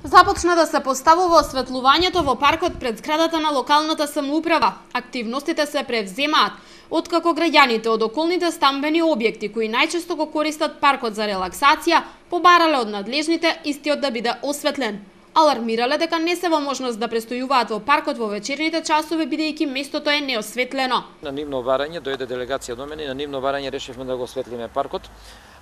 Започна да се поставува осветлувањето во паркот пред зградата на локалната самоуправа. Активностите се превземаат откако граѓаните од околните стамбени објекти кои најчесто го користат паркот за релаксација, побарале од надлежните истиот да биде осветлен. Алармирале дека не се во можност да престојуваат во паркот во вечерните часови бидејќи местото е неосветлено. На нивно барање дојде делегација до мене и на нивно барање решивме да го осветлиме паркот.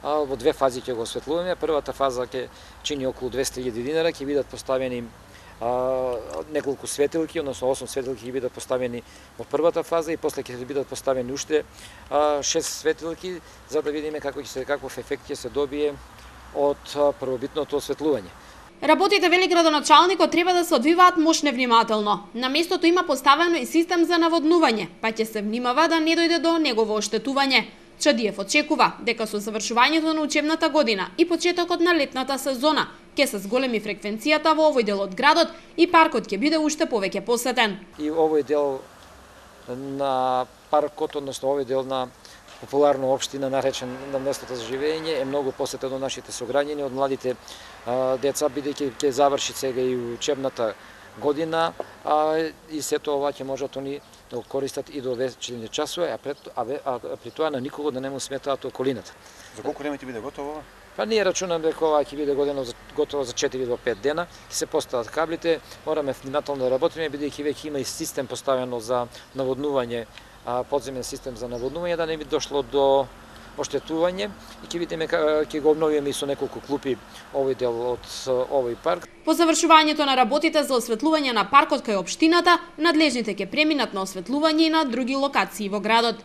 Во две фази ќе го осветлуваме. Првата фаза ќе чини околу 200.000 динара, ќе бидат поставени неколку светилки, односно 8 светилки ќе бидат поставени во првата фаза и после ќе бидат поставени уште 6 светилки за да видиме каков ефект ќе се добие од првобитното осветлување. Работите, вели градоначалникот, треба да се одвиваат мошне внимателно. На местото има поставено и систем за наводнување, па ќе се внимава да не дојде до негово оштетување. Чадиев очекува дека со завршувањето на учебната година и почетокот на летната сезона ќе се зголеми фреквенцијата во овој дел од градот и паркот ќе биде уште повеќе посетен. И овој дел на паркот, односно овој дел на популарна општина наречен на местото за живење е многу посетен од нашите сограѓани, од младите деца, бидејќи ќе заврши сега и учебната година, и сето ова ќе можат они да го користат и до вечерни часови, а при тоа на никого да не му сметаат околината. За колку време ќе биде готово? Па ние рачунаме дека ова ќе биде готово за 4 до 5 дена, ќе се постават каблите, мораме внимателно да работиме, бидејќи веќе има и систем поставено за наводнување, подземен систем за наводнување, да не би дошло до оштетување и ќе видиме ќе го обновиме и со неколку клупи овој дел од овој парк. По завршувањето на работите за осветлување на паркот кај општината, надлежните ќе преминат на осветлување и на други локации во градот.